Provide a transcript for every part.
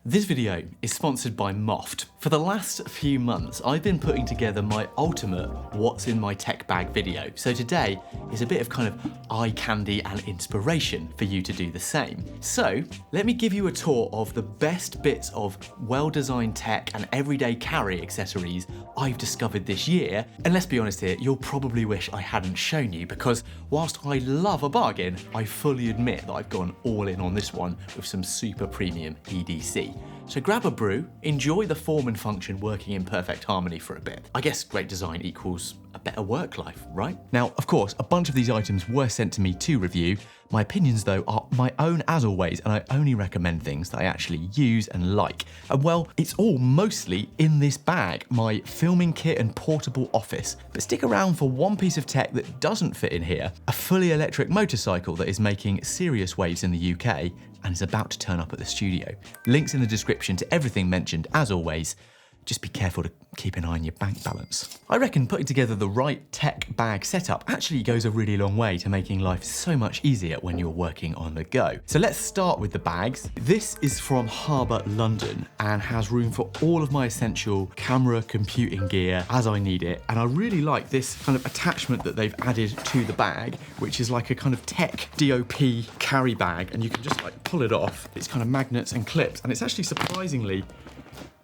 This video is sponsored by Moft. For the last few months, I've been putting together my ultimate what's in my tech bag video. So today is a bit of kind of eye candy and inspiration for you to do the same. So let me give you a tour of the best bits of well-designed tech and everyday carry accessories I've discovered this year. And let's be honest here, you'll probably wish I hadn't shown you because whilst I love a bargain, I fully admit that I've gone all in on this one with some super premium EDC. So grab a brew, enjoy the form and function working in perfect harmony for a bit. I guess great design equals a better work life, right? Now, of course, a bunch of these items were sent to me to review. My opinions, though, are my own as always, and I only recommend things that I actually use and like. And well, it's all mostly in this bag, my filming kit and portable office. But stick around for one piece of tech that doesn't fit in here, a fully electric motorcycle that is making serious waves in the UK and is about to turn up at the studio. Links in the description to everything mentioned, as always. Just be careful to keep an eye on your bank balance. I reckon putting together the right tech bag setup actually goes a really long way to making life so much easier when you're working on the go. So let's start with the bags. This is from Harbour London and has room for all of my essential camera computing gear as I need it. And I really like this kind of attachment that they've added to the bag, which is like a kind of tech DOP carry bag. And you can just like pull it off. It's kind of magnets and clips. And it's actually surprisingly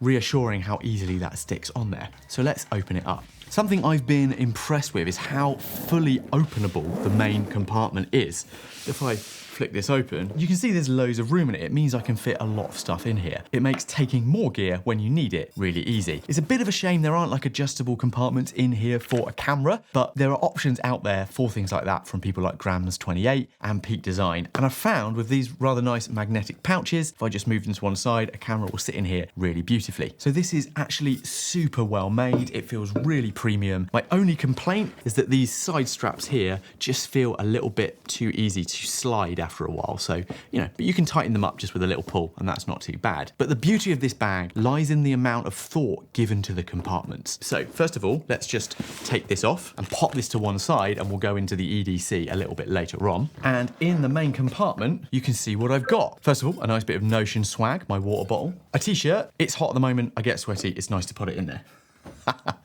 reassuring how easily that sticks on there. So let's open it up. Something I've been impressed with is how fully openable the main compartment is. If I flick this open, you can see there's loads of room in it. It means I can fit a lot of stuff in here. It makes taking more gear when you need it really easy. It's a bit of a shame there aren't like adjustable compartments in here for a camera, but there are options out there for things like that from people like Grams28 and Peak Design. And I've found with these rather nice magnetic pouches, if I just move them to one side, a camera will sit in here really beautifully. So this is actually super well made. It feels really premium. My only complaint is that these side straps here just feel a little bit too easy to slide after a while. So, but you can tighten them up just with a little pull and that's not too bad. But the beauty of this bag lies in the amount of thought given to the compartments. So first of all, let's just take this off and pop this to one side and we'll go into the EDC a little bit later on. And in the main compartment, you can see what I've got. First of all, a nice bit of Notion swag, my water bottle, a t-shirt. It's hot at the moment. I get sweaty. It's nice to put it in there.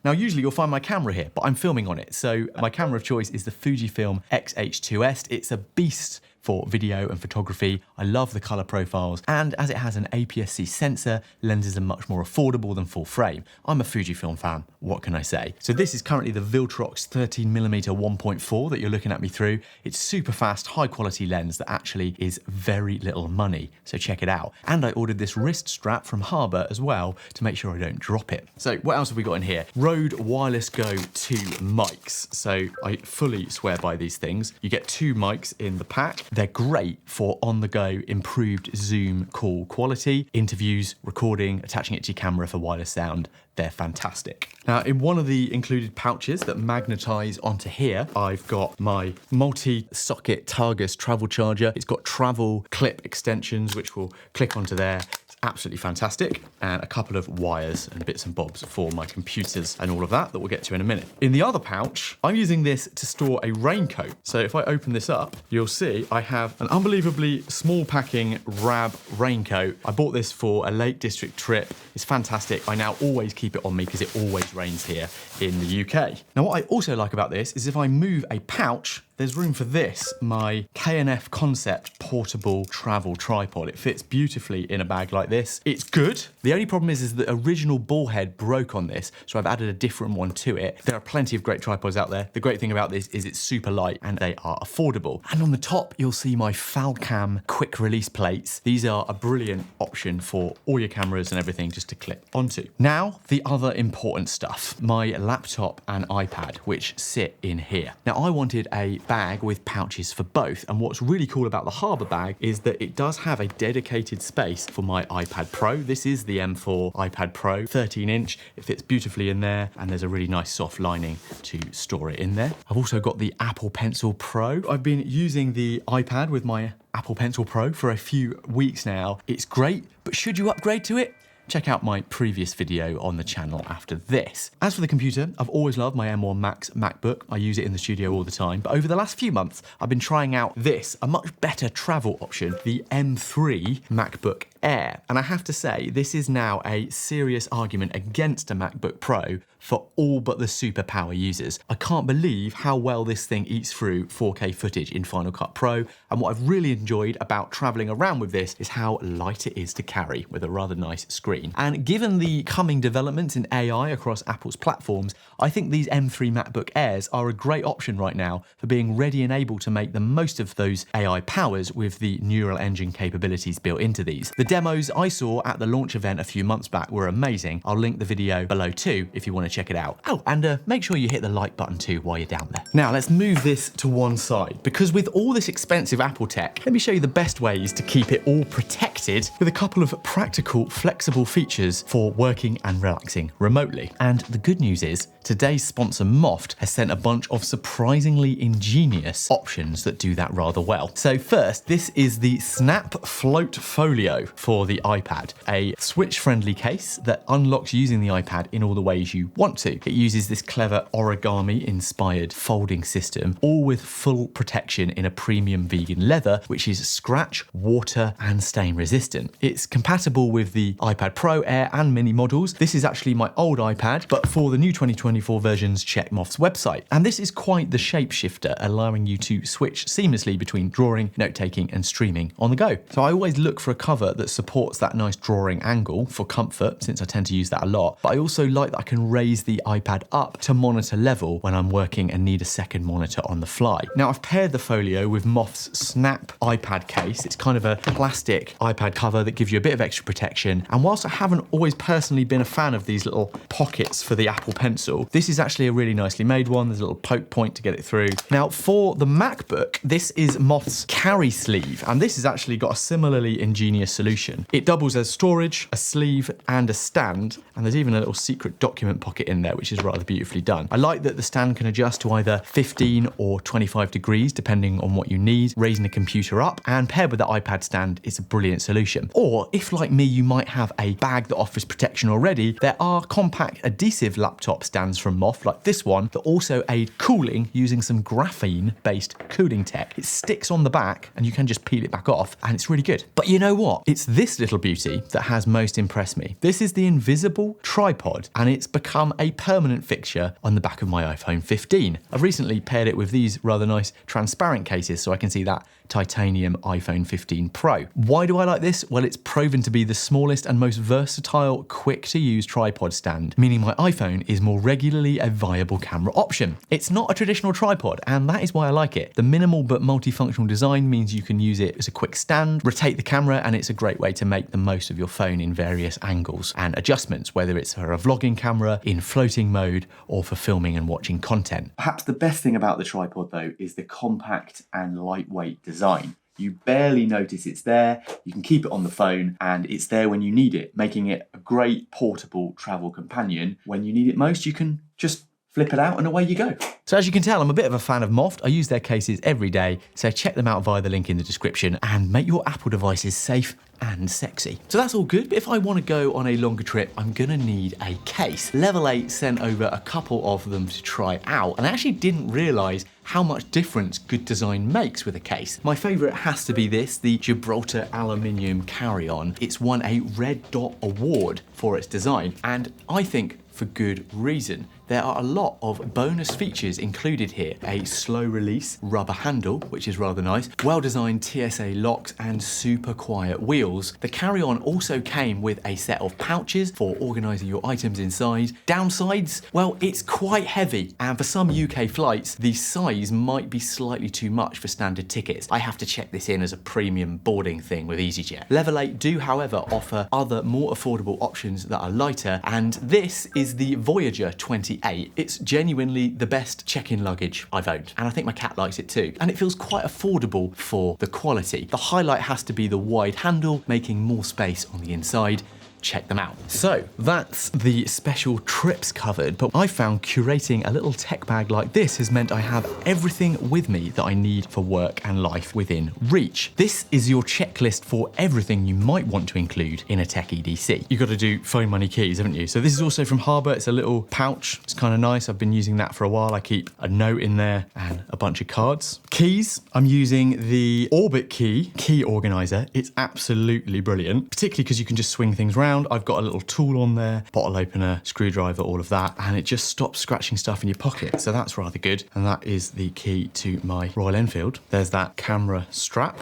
Now, usually you'll find my camera here, but I'm filming on it. So my camera of choice is the Fujifilm X-H2S. It's a beast for video and photography. I love the color profiles, and as it has an APS-C sensor, lenses are much more affordable than full frame. I'm a Fujifilm fan, what can I say? So this is currently the Viltrox 13mm 1.4 that you're looking at me through. It's super fast, high quality lens that actually is very little money, so check it out. And I ordered this wrist strap from Harbour as well to make sure I don't drop it. So what else have we got in here? Rode Wireless Go 2 mics. So I fully swear by these things. You get 2 mics in the pack. They're great for on-the-go improved Zoom call quality, interviews, recording, attaching it to your camera for wireless sound. They're fantastic. Now, in one of the included pouches that magnetize onto here, I've got my multi-socket Targus travel charger. It's got travel clip extensions, which will click onto there. Absolutely fantastic, and a couple of wires and bits and bobs for my computers and all of that we'll get to in a minute. In the other pouch, I'm using this to store a raincoat. So if I open this up, you'll see I have an unbelievably small packing Rab raincoat. I bought this for a Lake District trip. It's fantastic. I now always keep it on me because it always rains here in the UK. Now, what I also like about this is if I move a pouch, there's room for this, my K&F Concept portable travel tripod. It fits beautifully in a bag like this. It's good. The only problem is the original ball head broke on this, so I've added a different one to it. There are plenty of great tripods out there. The great thing about this is it's super light and they are affordable. And on the top, you'll see my Falcam quick release plates. These are a brilliant option for all your cameras and everything just to clip onto. Now, the other important stuff, my laptop and iPad, which sit in here. Now, I wanted a bag with pouches for both, and what's really cool about the Harbour bag is that it does have a dedicated space for my iPad Pro. This is the M4 iPad Pro, 13-inch. It fits beautifully in there, and there's a really nice soft lining to store it in there. I've also got the Apple Pencil Pro. I've been using the iPad with my Apple Pencil Pro for a few weeks now. It's great, but should you upgrade to it? Check out my previous video on the channel after this. As for the computer, I've always loved my M1 Max MacBook. I use it in the studio all the time, but over the last few months, I've been trying out this, a much better travel option, the M3 MacBook Air. And I have to say, this is now a serious argument against a MacBook Pro for all but the superpower users. I can't believe how well this thing eats through 4K footage in Final Cut Pro, and what I've really enjoyed about traveling around with this is how light it is to carry with a rather nice screen. And given the coming developments in AI across Apple's platforms, I think these M3 MacBook Airs are a great option right now for being ready and able to make the most of those AI powers with the neural engine capabilities built into these. The demos I saw at the launch event a few months back were amazing. I'll link the video below too if you want to check it out. Oh, and make sure you hit the like button too while you're down there. Now let's move this to one side, because with all this expensive Apple tech, let me show you the best ways to keep it all protected with a couple of practical, flexible features for working and relaxing remotely. And the good news is, today's sponsor Moft has sent a bunch of surprisingly ingenious options that do that rather well. So first, this is the Snap Float Folio for the iPad, a switch-friendly case that unlocks using the iPad in all the ways you want to. It uses this clever origami-inspired folding system, all with full protection in a premium vegan leather, which is scratch, water, and stain resistant. It's compatible with the iPad Pro, Air, and Mini models. This is actually my old iPad, but for the new 2024 versions, check Moft's website. And this is quite the shapeshifter, allowing you to switch seamlessly between drawing, note-taking, and streaming on the go. So I always look for a cover that supports that nice drawing angle for comfort, since I tend to use that a lot. But I also like that I can raise the iPad up to monitor level when I'm working and need a second monitor on the fly. Now I've paired the Folio with Moft's Snap iPad case. It's kind of a plastic iPad cover that gives you a bit of extra protection. And whilst I haven't always personally been a fan of these little pockets for the Apple Pencil, this is actually a really nicely made one. There's a little poke point to get it through. Now for the MacBook, this is Moft's Carry Sleeve, and this has actually got a similarly ingenious solution. It doubles as storage, a sleeve, and a stand, and there's even a little secret document pocket in there, which is rather beautifully done. I like that the stand can adjust to either 15 or 25 degrees, depending on what you need, raising the computer up, and paired with the iPad stand, it's a brilliant solution. Or if, like me, you might have a bag that offers protection already, there are compact adhesive laptop stands from Moft, like this one, that also aid cooling using some graphene-based cooling tech. It sticks on the back, and you can just peel it back off, and it's really good. But you know what? It's this little beauty that has most impressed me. This is the invisible tripod, and it's become a permanent fixture on the back of my iPhone 15. I've recently paired it with these rather nice transparent cases so I can see that titanium iPhone 15 Pro. Why do I like this? Well, it's proven to be the smallest and most versatile, quick to use tripod stand, meaning my iPhone is more regularly a viable camera option. It's not a traditional tripod, and that is why I like it. The minimal but multifunctional design means you can use it as a quick stand, rotate the camera, and it's a great way to make the most of your phone in various angles and adjustments, whether it's for a vlogging camera, in floating mode, or for filming and watching content. Perhaps the best thing about the tripod though is the compact and lightweight design. You barely notice it's there, you can keep it on the phone, and it's there when you need it, making it a great portable travel companion. When you need it most, you can just flip it out and away you go. So as you can tell, I'm a bit of a fan of Moft. I use their cases every day, so check them out via the link in the description and make your Apple devices safe and sexy. So that's all good, but if I want to go on a longer trip, I'm gonna need a case. Level 8 sent over a couple of them to try out, and I actually didn't realize how much difference good design makes with a case. My favorite has to be this, the Gibraltar Aluminium Carry-On. It's won a Red Dot Award for its design, and I think for good reason. There are a lot of bonus features included here. A slow release rubber handle, which is rather nice, well-designed TSA locks, and super quiet wheels. The carry-on also came with a set of pouches for organising your items inside. Downsides? Well, it's quite heavy, and for some UK flights, the size might be slightly too much for standard tickets. I have to check this in as a premium boarding thing with EasyJet. Level 8 do, however, offer other more affordable options that are lighter, and this is the Voyager 28. It's genuinely the best check-in luggage I've owned, and I think my cat likes it too. And it feels quite affordable for the quality. The highlight has to be the wide handle, making more space on the inside. check them out. So that's the special trips covered, but I found curating a little tech bag like this has meant I have everything with me that I need for work and life within reach. This is your checklist for everything you might want to include in a tech EDC. You've got to do phone, money, keys, haven't you? So this is also from Harbour. It's a little pouch. It's kind of nice. I've been using that for a while. I keep a note in there and a bunch of cards. Keys, I'm using the Orbit key organizer. It's absolutely brilliant, particularly because you can just swing things around. I've got a little tool on there, bottle opener, screwdriver, all of that, and it just stops scratching stuff in your pocket. So that's rather good. And that is the key to my Royal Enfield. There's that camera strap.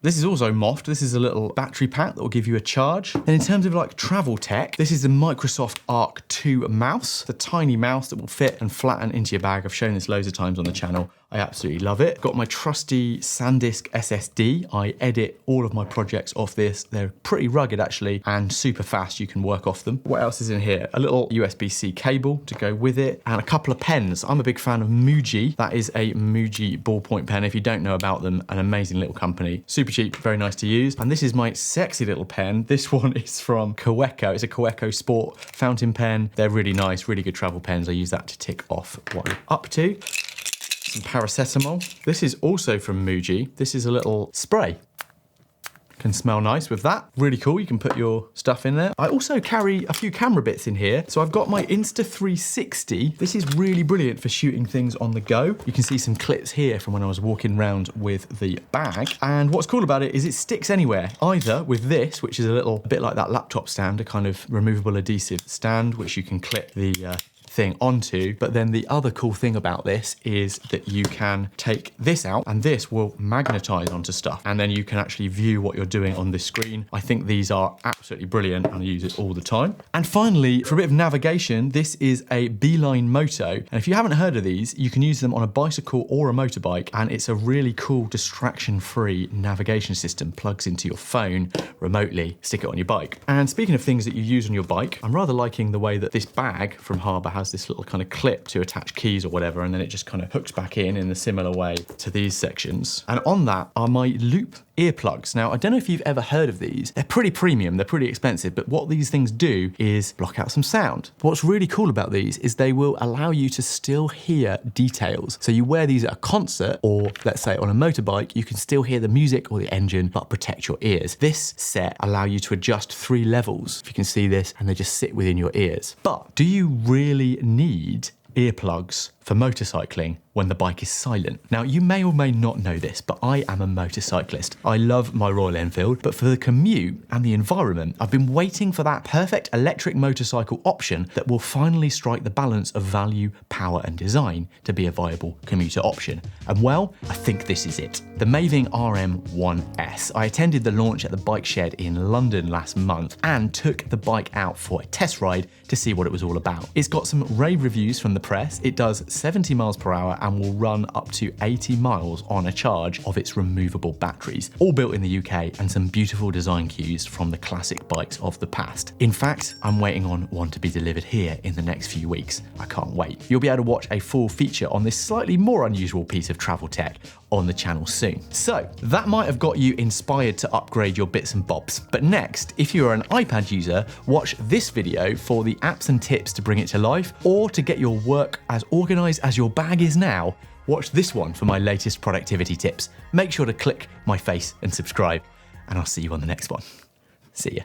This is also moffed. This is a little battery pack that will give you a charge. And in terms of like travel tech, this is the Microsoft Arc 2 mouse, the tiny mouse that will fit and flatten into your bag. I've shown this loads of times on the channel. I absolutely love it. Got my trusty SanDisk SSD. I edit all of my projects off this. They're pretty rugged actually and super fast. You can work off them. What else is in here? A little USB-C cable to go with it and a couple of pens. I'm a big fan of Muji. That is a Muji ballpoint pen. If you don't know about them, an amazing little company. Super cheap, very nice to use. And this is my sexy little pen. This one is from Kaweco. It's a Kaweco Sport fountain pen. They're really nice, really good travel pens. I use that to tick off what I'm up to. Some paracetamol. This is also from Muji. This is a little spray. Can smell nice with that. Really cool, you can put your stuff in there. I also carry a few camera bits in here. So I've got my Insta360. This is really brilliant for shooting things on the go. You can see some clips here from when I was walking around with the bag. And what's cool about it is it sticks anywhere, either with this, which is a bit like that laptop stand, a kind of removable adhesive stand, which you can clip the thing onto. But then the other cool thing about this is that you can take this out and this will magnetize onto stuff. And then you can actually view what you're doing on this screen. I think these are absolutely brilliant and I use it all the time. And finally, for a bit of navigation, this is a Beeline Moto. And if you haven't heard of these, you can use them on a bicycle or a motorbike. And it's a really cool distraction-free navigation system. Plugs into your phone remotely, stick it on your bike. And speaking of things that you use on your bike, I'm rather liking the way that this bag from Harbour has this little kind of clip to attach keys or whatever, and then it just kind of hooks back in a similar way to these sections. And on that are my Loop earplugs. Now, I don't know if you've ever heard of these. They're pretty premium, they're pretty expensive, but what these things do is block out some sound. What's really cool about these is they will allow you to still hear details. So you wear these at a concert or let's say on a motorbike, you can still hear the music or the engine, but protect your ears. This set allows you to adjust 3 levels, if you can see this, and they just sit within your ears. But do you really need earplugs for motorcycling when the bike is silent? Now, you may or may not know this, but I am a motorcyclist. I love my Royal Enfield, but for the commute and the environment, I've been waiting for that perfect electric motorcycle option that will finally strike the balance of value, power, and design to be a viable commuter option. And well, I think this is it. The Maeving RM1S. I attended the launch at the bike shed in London last month and took the bike out for a test ride to see what it was all about. It's got some rave reviews from the press. It does 70 miles per hour and will run up to 80 miles on a charge of its removable batteries, all built in the UK, and some beautiful design cues from the classic bikes of the past. In fact, I'm waiting on one to be delivered here in the next few weeks. I can't wait. You'll be able to watch a full feature on this slightly more unusual piece of travel tech on the channel soon. So that might have got you inspired to upgrade your bits and bobs. But next, if you're an iPad user, watch this video for the apps and tips to bring it to life, or to get your work as organized as your bag is now, watch this one for my latest productivity tips. Make sure to click my face and subscribe, and I'll see you on the next one. See ya.